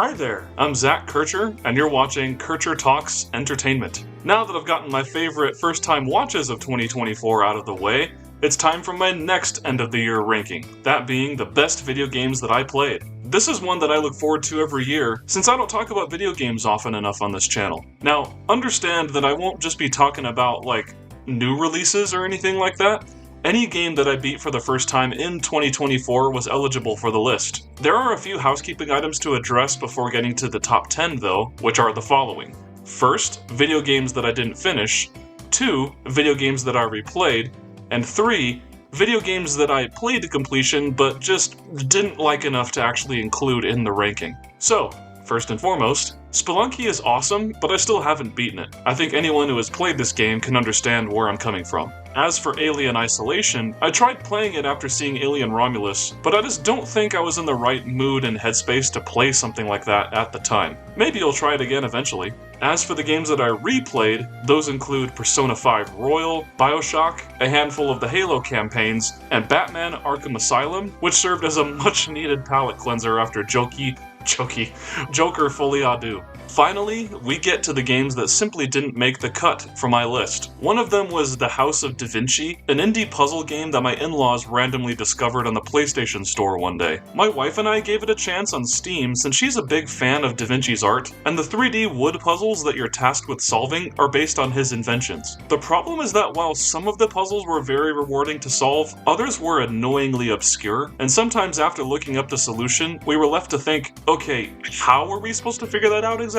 Hi there, I'm Zach Kircher, and you're watching Kircher Talks Entertainment. Now that I've gotten my favorite first-time watches of 2024 out of the way, it's time for my next end-of-the-year ranking, that being the best video games that I played. This is one that I look forward to every year, since I don't talk about video games often enough on this channel. Now, understand that I won't just be talking about, new releases or anything like that. Any game that I beat for the first time in 2024 was eligible for the list. There are a few housekeeping items to address before getting to the top 10 though, which are the following. First, video games that I didn't finish. 2, video games that I replayed. And 3, video games that I played to completion but just didn't like enough to actually include in the ranking. So, first and foremost, Spelunky is awesome, but I still haven't beaten it. I think anyone who has played this game can understand where I'm coming from. As for Alien Isolation, I tried playing it after seeing Alien Romulus, but I just don't think I was in the right mood and headspace to play something like that at the time. Maybe I'll try it again eventually. As for the games that I replayed, those include Persona 5 Royal, Bioshock, a handful of the Halo campaigns, and Batman Arkham Asylum, which served as a much-needed palate cleanser after Joker Folie à Deux. Finally, we get to the games that simply didn't make the cut for my list. One of them was The House of Da Vinci, an indie puzzle game that my in-laws randomly discovered on the PlayStation Store one day. My wife and I gave it a chance on Steam since she's a big fan of Da Vinci's art, and the 3D wood puzzles that you're tasked with solving are based on his inventions. The problem is that while some of the puzzles were very rewarding to solve, others were annoyingly obscure, and sometimes after looking up the solution, we were left to think, okay, how are we supposed to figure that out exactly?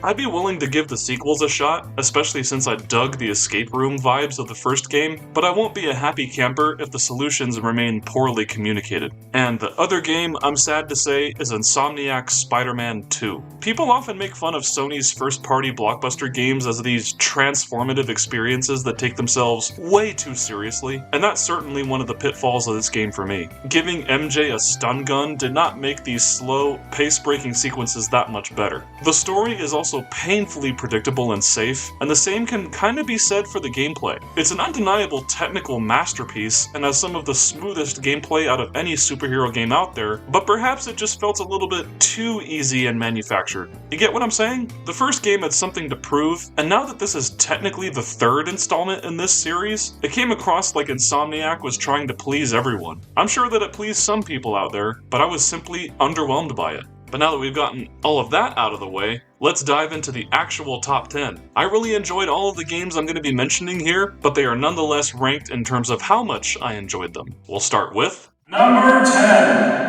I'd be willing to give the sequels a shot, especially since I dug the escape room vibes of the first game, but I won't be a happy camper if the solutions remain poorly communicated. And the other game, I'm sad to say, is Insomniac's Spider-Man 2. People often make fun of Sony's first-party blockbuster games as these transformative experiences that take themselves way too seriously, and that's certainly one of the pitfalls of this game for me. Giving MJ a stun gun did not make these slow, pace-breaking sequences that much better. The story is also painfully predictable and safe, and the same can kinda be said for the gameplay. It's an undeniable technical masterpiece, and has some of the smoothest gameplay out of any superhero game out there, but perhaps it just felt a little bit too easy and manufactured. You get what I'm saying? The first game had something to prove, and now that this is technically the third installment in this series, it came across like Insomniac was trying to please everyone. I'm sure that it pleased some people out there, but I was simply underwhelmed by it. But now that we've gotten all of that out of the way, let's dive into the actual top 10. I really enjoyed all of the games I'm going to be mentioning here, but they are nonetheless ranked in terms of how much I enjoyed them. We'll start with number 10.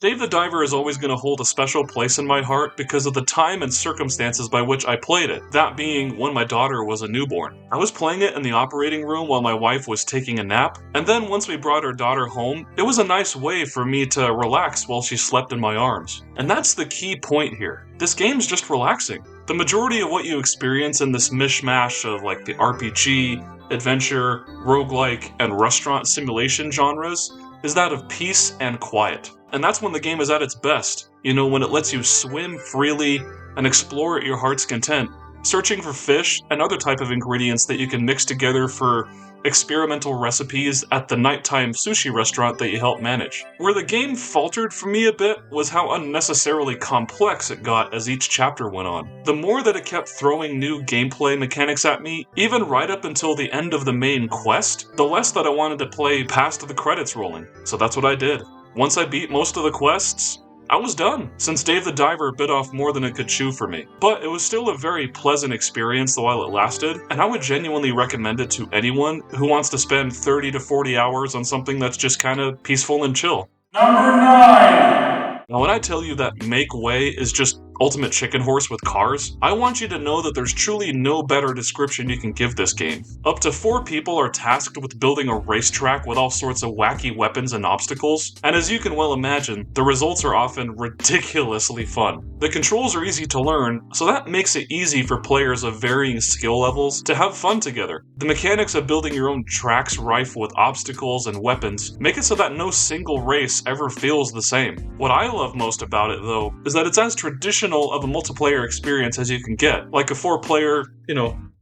Dave the Diver is always going to hold a special place in my heart because of the time and circumstances by which I played it, that being when my daughter was a newborn. I was playing it in the operating room while my wife was taking a nap, and then once we brought our daughter home, it was a nice way for me to relax while she slept in my arms. And that's the key point here. This game's just relaxing. The majority of what you experience in this mishmash of the RPG, adventure, roguelike, and restaurant simulation genres is that of peace and quiet. And that's when the game is at its best. You know, when it lets you swim freely and explore at your heart's content, searching for fish and other type of ingredients that you can mix together for experimental recipes at the nighttime sushi restaurant that you help manage. Where the game faltered for me a bit was how unnecessarily complex it got as each chapter went on. The more that it kept throwing new gameplay mechanics at me, even right up until the end of the main quest, the less that I wanted to play past the credits rolling. So that's what I did. Once I beat most of the quests, I was done, since Dave the Diver bit off more than it could chew for me. But it was still a very pleasant experience while it lasted, and I would genuinely recommend it to anyone who wants to spend 30 to 40 hours on something that's just kinda peaceful and chill. Number 9! Now when I tell you that Make Way is just ultimate chicken horse with cars, I want you to know that there's truly no better description you can give this game. Up to 4 people are tasked with building a racetrack with all sorts of wacky weapons and obstacles, and as you can well imagine, the results are often ridiculously fun. The controls are easy to learn, so that makes it easy for players of varying skill levels to have fun together. The mechanics of building your own tracks rife with obstacles and weapons make it so that no single race ever feels the same. What I love most about it, though, is that it's as traditional of a multiplayer experience as you can get, like a 4-player,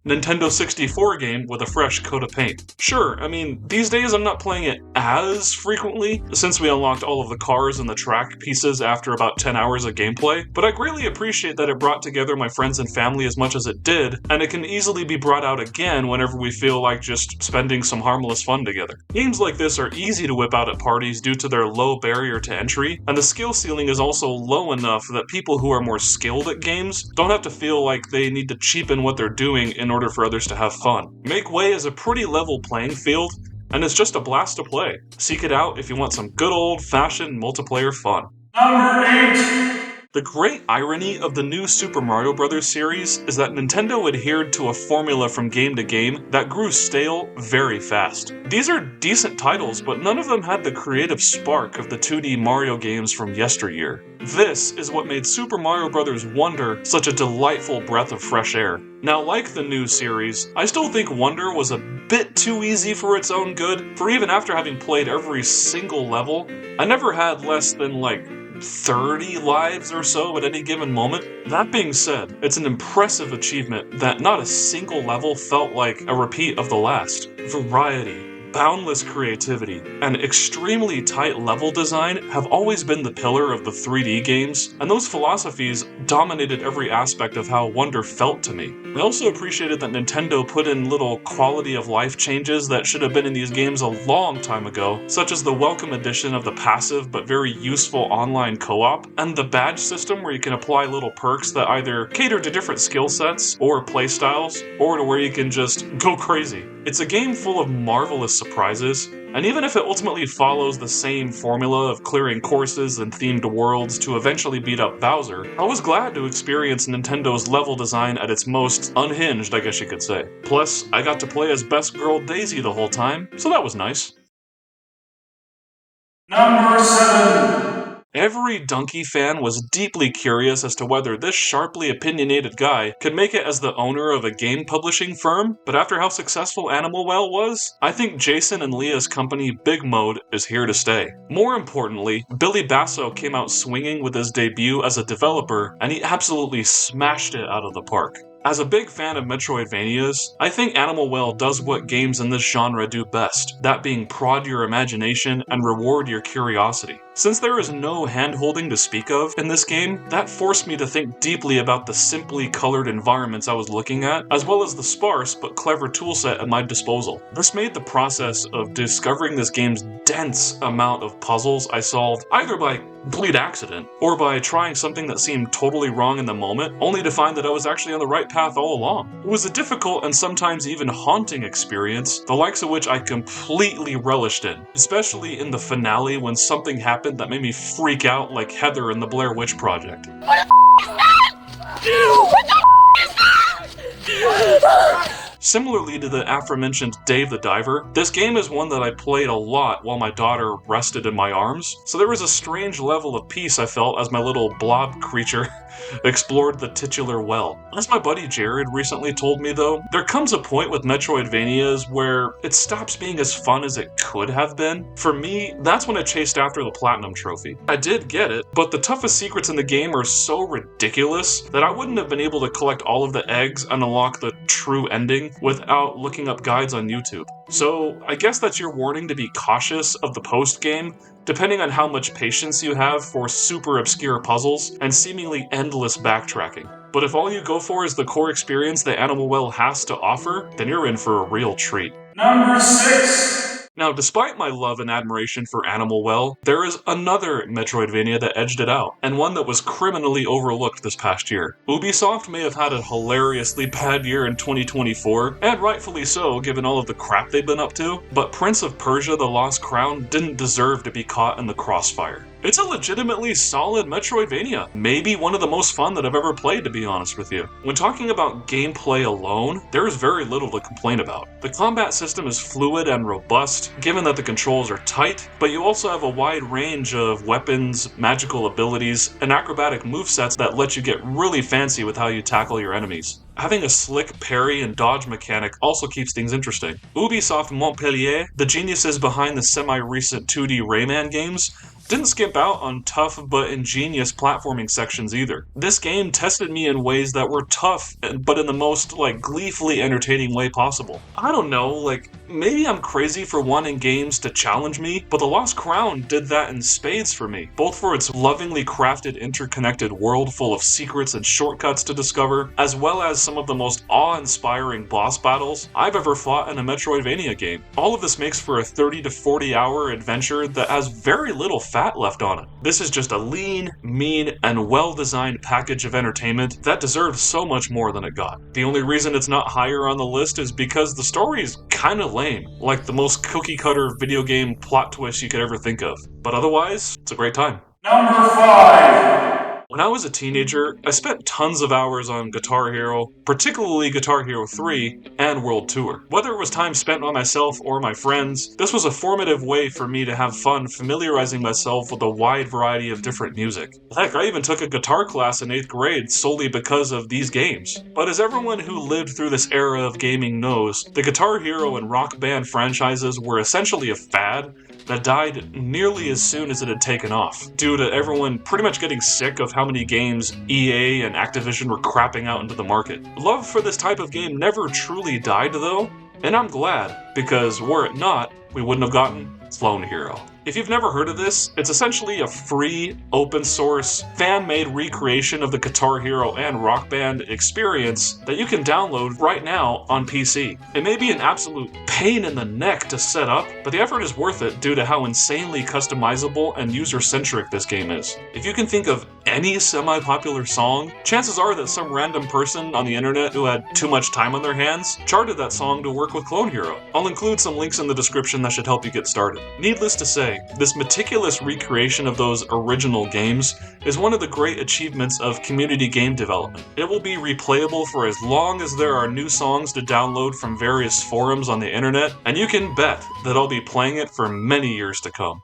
Nintendo 64 game with a fresh coat of paint. Sure, I mean, these days I'm not playing it as frequently, since we unlocked all of the cars and the track pieces after about 10 hours of gameplay, but I greatly appreciate that it brought together my friends and family as much as it did, and it can easily be brought out again whenever we feel like just spending some harmless fun together. Games like this are easy to whip out at parties due to their low barrier to entry, and the skill ceiling is also low enough that people who are more skilled at games don't have to feel like they need to cheapen what they're doing in order for others to have fun. Make Way is a pretty level playing field, and it's just a blast to play. Seek it out if you want some good old-fashioned multiplayer fun. Number 8! The great irony of the new Super Mario Bros. Series is that Nintendo adhered to a formula from game to game that grew stale very fast. These are decent titles, but none of them had the creative spark of the 2D Mario games from yesteryear. This is what made Super Mario Bros. Wonder such a delightful breath of fresh air. Now, like the new series, I still think Wonder was a bit too easy for its own good, for even after having played every single level, I never had less than 30 lives or so at any given moment. That being said, it's an impressive achievement that not a single level felt like a repeat of the last. Variety, boundless creativity, and extremely tight level design have always been the pillar of the 3D games, and those philosophies dominated every aspect of how Wonder felt to me. I also appreciated that Nintendo put in little quality of life changes that should have been in these games a long time ago, such as the welcome addition of the passive but very useful online co-op, and the badge system where you can apply little perks that either cater to different skill sets or playstyles, or to where you can just go crazy. It's a game full of marvelous surprises, and even if it ultimately follows the same formula of clearing courses and themed worlds to eventually beat up Bowser, I was glad to experience Nintendo's level design at its most unhinged, I guess you could say. Plus, I got to play as Best Girl Daisy the whole time, so that was nice. Number 7! Every Donkey fan was deeply curious as to whether this sharply opinionated guy could make it as the owner of a game publishing firm, but after how successful Animal Well was, I think Jason and Leah's company Big Mode is here to stay. More importantly, Billy Basso came out swinging with his debut as a developer, and he absolutely smashed it out of the park. As a big fan of Metroidvanias, I think Animal Well does what games in this genre do best, that being prod your imagination and reward your curiosity. Since there is no hand-holding to speak of in this game, that forced me to think deeply about the simply colored environments I was looking at, as well as the sparse but clever toolset at my disposal. This made the process of discovering this game's dense amount of puzzles I solved either by complete accident, or by trying something that seemed totally wrong in the moment, only to find that I was actually on the right path all along. It was a difficult and sometimes even haunting experience, the likes of which I completely relished in, especially in the finale when something happened that made me freak out like Heather in the Blair Witch Project. What the is that? Similarly to the aforementioned Dave the Diver, this game is one that I played a lot while my daughter rested in my arms, so there was a strange level of peace I felt as my little blob creature explored the titular well. As my buddy Jared recently told me though, there comes a point with Metroidvanias where it stops being as fun as it could have been. For me, that's when I chased after the Platinum Trophy. I did get it, but the toughest secrets in the game are so ridiculous that I wouldn't have been able to collect all of the eggs and unlock the true ending without looking up guides on YouTube. So I guess that's your warning to be cautious of the post-game, depending on how much patience you have for super obscure puzzles and seemingly endless backtracking. But if all you go for is the core experience that Animal Well has to offer, then you're in for a real treat. Number 6! Now, despite my love and admiration for Animal Well, there is another Metroidvania that edged it out, and one that was criminally overlooked this past year. Ubisoft may have had a hilariously bad year in 2024, and rightfully so given all of the crap they've been up to, but Prince of Persia: The Lost Crown didn't deserve to be caught in the crossfire. It's a legitimately solid Metroidvania. Maybe one of the most fun that I've ever played, to be honest with you. When talking about gameplay alone, there is very little to complain about. The combat system is fluid and robust, given that the controls are tight, but you also have a wide range of weapons, magical abilities, and acrobatic movesets that let you get really fancy with how you tackle your enemies. Having a slick parry and dodge mechanic also keeps things interesting. Ubisoft Montpellier, the geniuses behind the semi-recent 2D Rayman games, didn't skimp out on tough but ingenious platforming sections either. This game tested me in ways that were tough, but in the most, gleefully entertaining way possible. I don't know, maybe I'm crazy for wanting games to challenge me, but The Lost Crown did that in spades for me, both for its lovingly crafted interconnected world full of secrets and shortcuts to discover, as well as some of the most awe-inspiring boss battles I've ever fought in a Metroidvania game. All of this makes for a 30 to 40 hour adventure that has very little fat left on it. This is just a lean, mean, and well-designed package of entertainment that deserves so much more than it got. The only reason it's not higher on the list is because the story is kinda lame, like the most cookie-cutter video game plot twist you could ever think of. But otherwise, it's a great time. Number 5! When I was a teenager, I spent tons of hours on Guitar Hero, particularly Guitar Hero 3 and World Tour. Whether it was time spent by myself or my friends, this was a formative way for me to have fun familiarizing myself with a wide variety of different music. Heck, I even took a guitar class in 8th grade solely because of these games. But as everyone who lived through this era of gaming knows, the Guitar Hero and Rock Band franchises were essentially a fad that died nearly as soon as it had taken off, due to everyone pretty much getting sick of how many games EA and Activision were crapping out into the market. Love for this type of game never truly died though, and I'm glad, because were it not, we wouldn't have gotten Clone Hero. If you've never heard of this, it's essentially a free, open-source, fan-made recreation of the Guitar Hero and Rock Band experience that you can download right now on PC. It may be an absolute pain in the neck to set up, but the effort is worth it due to how insanely customizable and user-centric this game is. If you can think of any semi-popular song, chances are that some random person on the internet who had too much time on their hands charted that song to work with Clone Hero. I'll include some links in the description that should help you get started. Needless to say, this meticulous recreation of those original games is one of the great achievements of community game development. It will be replayable for as long as there are new songs to download from various forums on the internet, and you can bet that I'll be playing it for many years to come.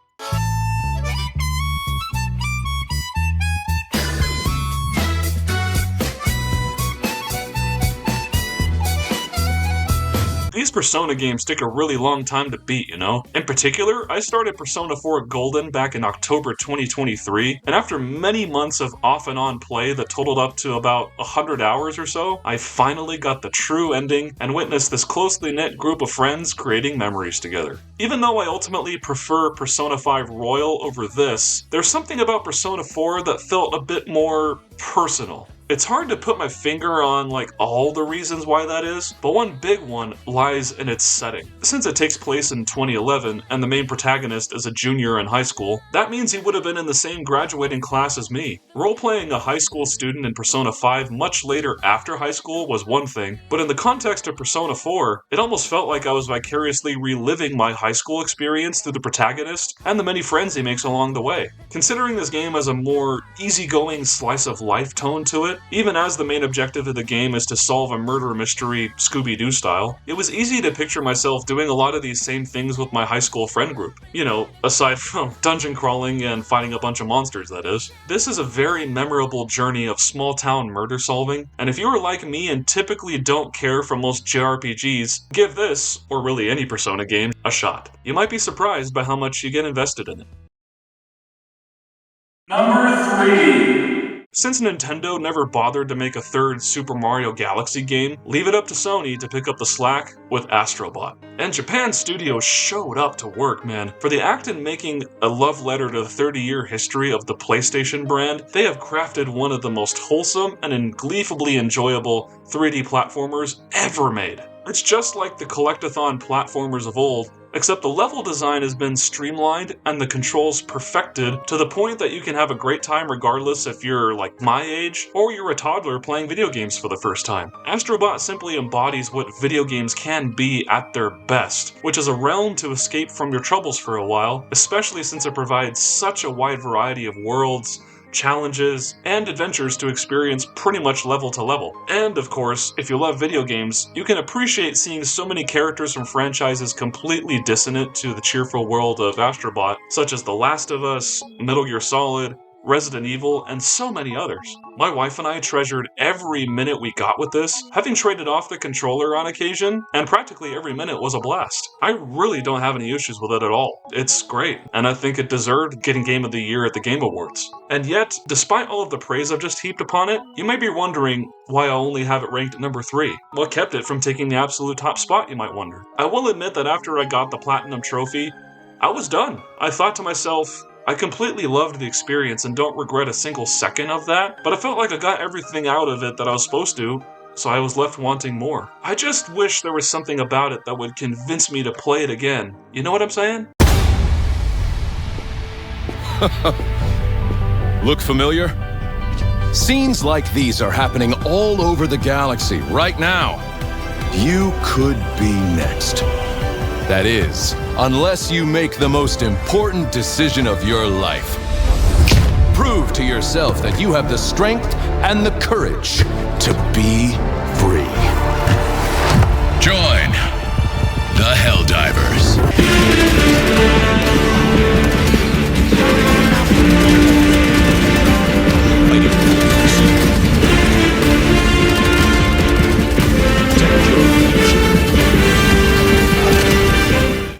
These Persona games take a really long time to beat, you know? In particular, I started Persona 4 Golden back in October 2023, and after many months of off and on play that totaled up to about 100 hours or so, I finally got the true ending and witnessed this closely knit group of friends creating memories together. Even though I ultimately prefer Persona 5 Royal over this, there's something about Persona 4 that felt a bit more personal. It's hard to put my finger on all the reasons why that is, but one big one lies in its setting. Since it takes place in 2011 and the main protagonist is a junior in high school, that means he would have been in the same graduating class as me. Role-playing a high school student in Persona 5 much later after high school was one thing, but in the context of Persona 4, it almost felt like I was vicariously reliving my high school experience through the protagonist and the many friends he makes along the way. Considering this game has a more easygoing slice of life tone to it, even as the main objective of the game is to solve a murder mystery Scooby-Doo style, it was easy to picture myself doing a lot of these same things with my high school friend group. You know, aside from dungeon crawling and fighting a bunch of monsters, that is. This is a very memorable journey of small-town murder solving, and if you are like me and typically don't care for most JRPGs, give this, or really any Persona game, a shot. You might be surprised by how much you get invested in it. Number 3! Since Nintendo never bothered to make a third Super Mario Galaxy game, leave it up to Sony to pick up the slack with Astro Bot. And Japan studios showed up to work, man. For the act in making a love letter to the 30-year history of the PlayStation brand, they have crafted one of the most wholesome and gleefully enjoyable 3D platformers ever made. It's just like the Collectathon platformers of old, except the level design has been streamlined and the controls perfected to the point that you can have a great time regardless if you're like my age or you're a toddler playing video games for the first time. Astro Bot simply embodies what video games can be at their best, which is a realm to escape from your troubles for a while, especially since it provides such a wide variety of worlds, challenges, and adventures to experience pretty much level to level. And of course, if you love video games, you can appreciate seeing so many characters from franchises completely dissonant to the cheerful world of Astro Bot, such as The Last of Us, Metal Gear Solid, Resident Evil, and so many others. My wife and I treasured every minute we got with this, having traded off the controller on occasion, and practically every minute was a blast. I really don't have any issues with it at all. It's great, and I think it deserved getting Game of the Year at the Game Awards. And yet, despite all of the praise I've just heaped upon it, you might be wondering why I only have it ranked at number 3. What kept it from taking the absolute top spot, you might wonder. I will admit that after I got the Platinum Trophy, I was done. I thought to myself, I completely loved the experience and don't regret a single second of that, but I felt like I got everything out of it that I was supposed to, so I was left wanting more. I just wish there was something about it that would convince me to play it again. You know what I'm saying? Look familiar? Scenes like these are happening all over the galaxy right now. You could be next. That is, unless you make the most important decision of your life. Prove to yourself that you have the strength and the courage to be free. Join the Helldivers.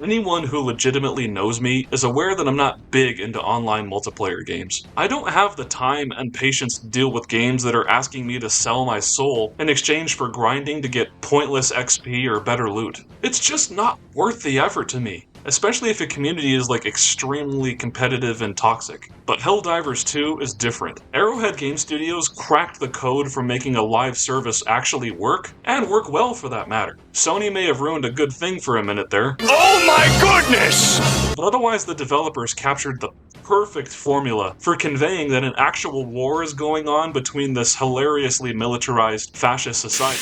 Anyone who legitimately knows me is aware that I'm not big into online multiplayer games. I don't have the time and patience to deal with games that are asking me to sell my soul in exchange for grinding to get pointless XP or better loot. It's just not worth the effort to me, especially if a community is like extremely competitive and toxic. But Helldivers 2 is different. Arrowhead Game Studios cracked the code for making a live service actually work, and work well for that matter. Sony may have ruined a good thing for a minute there. Oh my goodness! But otherwise the developers captured the perfect formula for conveying that an actual war is going on between this hilariously militarized fascist society.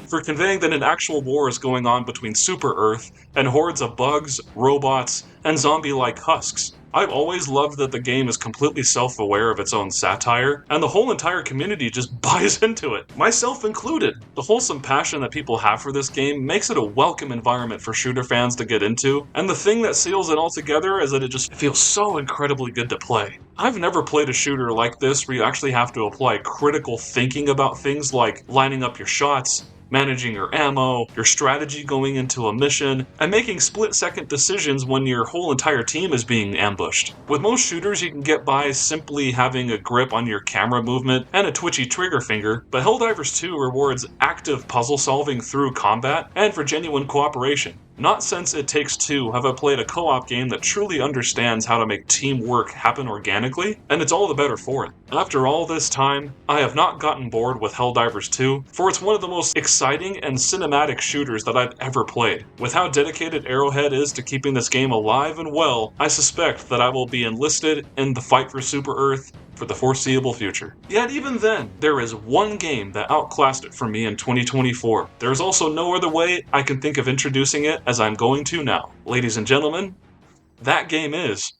For conveying that an actual war is going on between Super Earth and hordes of bugs, robots, and zombie-like husks. I've always loved that the game is completely self-aware of its own satire, and the whole entire community just buys into it, myself included. The wholesome passion that people have for this game makes it a welcome environment for shooter fans to get into, and the thing that seals it all together is that it just feels so incredibly good to play. I've never played a shooter like this where you actually have to apply critical thinking about things like lining up your shots, managing your ammo, your strategy going into a mission, and making split-second decisions when your whole entire team is being ambushed. With most shooters, you can get by simply having a grip on your camera movement and a twitchy trigger finger, but Helldivers 2 rewards active puzzle solving through combat and for genuine cooperation. Not since It Takes Two have I played a co-op game that truly understands how to make teamwork happen organically, and it's all the better for it. After all this time, I have not gotten bored with Helldivers 2, for it's one of the most exciting and cinematic shooters that I've ever played. With how dedicated Arrowhead is to keeping this game alive and well, I suspect that I will be enlisted in the fight for Super Earth for the foreseeable future. Yet even then, there is one game that outclassed it for me in 2024. There is also no other way I can think of introducing it as I'm going to now. Ladies and gentlemen, that game is...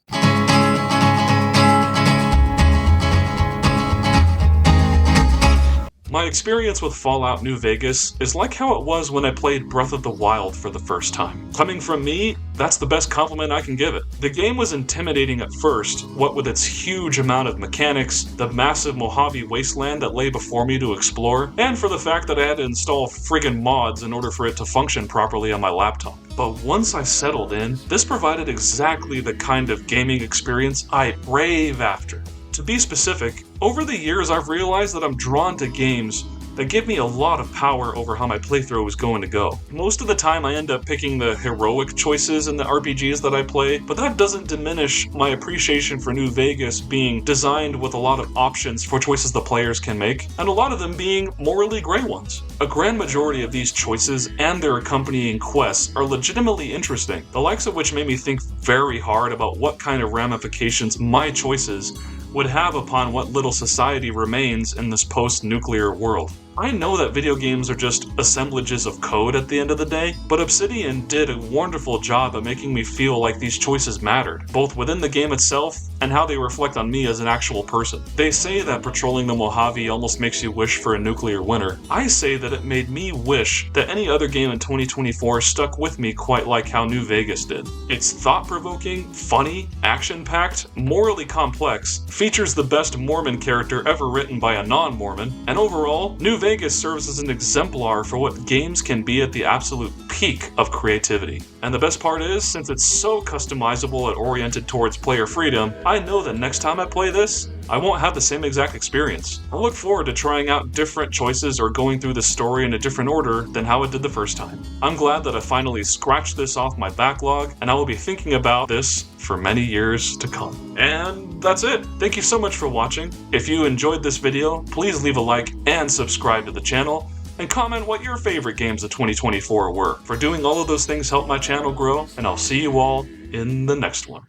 My experience with Fallout New Vegas is like how it was when I played Breath of the Wild for the first time. Coming from me, that's the best compliment I can give it. The game was intimidating at first, what with its huge amount of mechanics, the massive Mojave wasteland that lay before me to explore, and for the fact that I had to install friggin' mods in order for it to function properly on my laptop. But once I settled in, this provided exactly the kind of gaming experience I crave after. To be specific, over the years I've realized that I'm drawn to games that give me a lot of power over how my playthrough is going to go. Most of the time I end up picking the heroic choices in the RPGs that I play, but that doesn't diminish my appreciation for New Vegas being designed with a lot of options for choices the players can make, and a lot of them being morally gray ones. A grand majority of these choices and their accompanying quests are legitimately interesting, the likes of which made me think very hard about what kind of ramifications my choices would have upon what little society remains in this post-nuclear world. I know that video games are just assemblages of code at the end of the day, but Obsidian did a wonderful job at making me feel like these choices mattered, both within the game itself and how they reflect on me as an actual person. They say that patrolling the Mojave almost makes you wish for a nuclear winter. I say that it made me wish that any other game in 2024 stuck with me quite like how New Vegas did. It's thought-provoking, funny, action-packed, morally complex, features the best Mormon character ever written by a non-Mormon, and overall, New Vegas serves as an exemplar for what games can be at the absolute peak of creativity. And the best part is, since it's so customizable and oriented towards player freedom, I know that next time I play this, I won't have the same exact experience. I look forward to trying out different choices or going through the story in a different order than how it did the first time. I'm glad that I finally scratched this off my backlog, and I will be thinking about this for many years to come. And that's it. Thank you so much for watching. If you enjoyed this video, please leave a like and subscribe to the channel, and comment what your favorite games of 2024 were. For doing all of those things help my channel grow, and I'll see you all in the next one.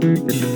Thank you.